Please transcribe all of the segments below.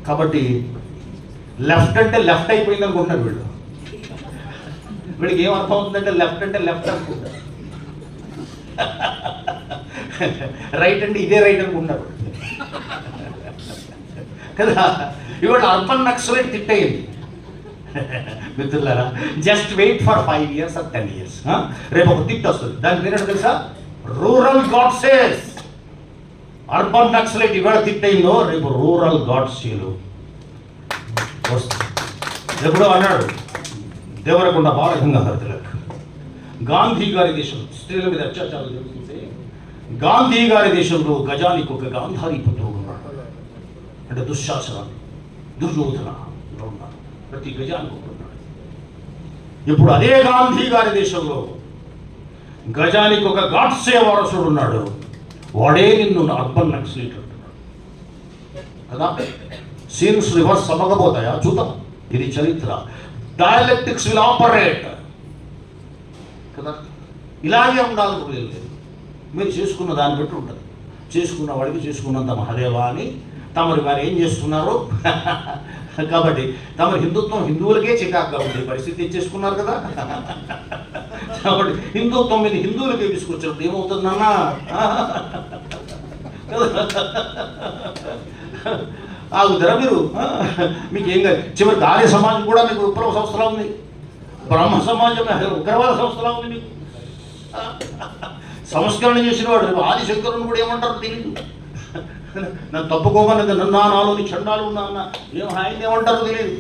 కాబట్టి లెఫ్ట్ అంటే లెఫ్ట్ అయిపోయింది అనుకుంటున్నారు వీడికి ఏం అర్థం అవుతుందంటే లెఫ్ట్ అంటే లెఫ్ట్ అనుకుంటారు, రైట్ అంటే ఇదే రైట్ అనుకుంటారు కదా. ఇవాళ అర్బన్ నక్సలైట్ తిట్టయింది మిత్రులారా. Just wait for 5 years or 10 years. రేపు ఒక తిట్టు వస్తుంది, దాని పేరు తెలుసా? రూరల్ గాడ్సేస్. అర్బన్ నక్సలైట్ ఇవాళ తిట్టయిందో రేపు రూరల్ గాడ్సేలు వస్తుంది. ఎప్పుడో అన్నాడు దేవరకొండ బాలగంగాధర తిలక్, గాంధీ గారి దేశం స్త్రీల మీద అత్యాచారాలు జరుగుతుంటే గాంధీ గారి దేశంలో గజానికి ఒక గాంధారీ పుత్రుడు ఉన్నాడు. అంటే దుశ్శాసనాలు, దుర్యోధన ఉన్నారు, ప్రతి గజానికి ఒకడు ఉన్నాడు. ఇప్పుడు అదే గాంధీ గారి దేశంలో గజానికి ఒక గాడ్సే వారసుడు ఉన్నాడు. వాడే నిన్ను అర్బన్ నక్సలైట్ అంటున్నాడు కదా. సీన్స్ రివర్స్ అవ్వకపోతాయా చూద్దాం. ఇది చరిత్ర. డయాలెక్టిక్స్ విల్ ఆపరేట్ కదా. ఇలాగే ఉండాలని కూడా లేదు. మీరు చేసుకున్న దాన్ని బట్టి ఉంటుంది. చేసుకున్న వాడికి చేసుకున్నంత మహదేవా అని తమరు వారు ఏం చేస్తున్నారు కాబట్టి తమ హిందుత్వం హిందువులకే చికాకుగా ఉండే పరిస్థితి చేసుకున్నారు కదా. కాబట్టి హిందుత్వం మీద హిందువులకే తీసుకొచ్చినప్పుడు ఏమవుతుందన్నా ఆగుతారా మీరు? మీకు ఏం కాదు. చివరికి ఆర్య సమాజం కూడా మీకు విప్లవ సంస్థలా ఉంది, బ్రహ్మ సమాజం ఉగ్రవాద సంస్థలా ఉంది. మీకు సంస్కరణ చేసిన వాడు ఆదిశంకరుని కూడా ఏమంటారు తెలియదు. నన్ను తప్పుకోమన్నది నన్నాలోని చండాలు ఉన్నా అన్న ఏం ఆయన ఏమంటారో తెలియదు.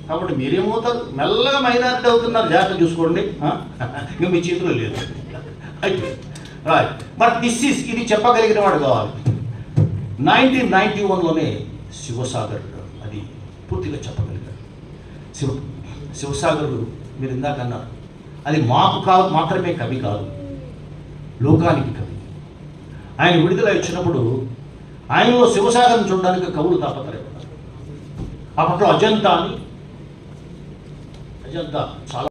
కాబట్టి మీరేమవుతారు? మెల్లగా మైనారిటీ అవుతున్నారు. జాగ్రత్త చూసుకోండి. ఇంకా మీ చేతిలో లేదు. అయితే రైట్, బట్ ఇది చెప్పగలిగిన వాడు కావాలి. 1991లోనే శివసాగర్ అది పూర్తిగా చెప్పగలిగాడు. శివసాగర్ మీరు ఇందాక అన్నారు, అది మాకు కాదు మాత్రమే కవి కాదు, లోకానికి కవి. ఆయన విడుదల ఇచ్చినప్పుడు ఆయనలో శివసాగర్ని చూడడానికి కవులు తాపత్రయపడ్డారు. అప్పట్లో అజంతా చాలా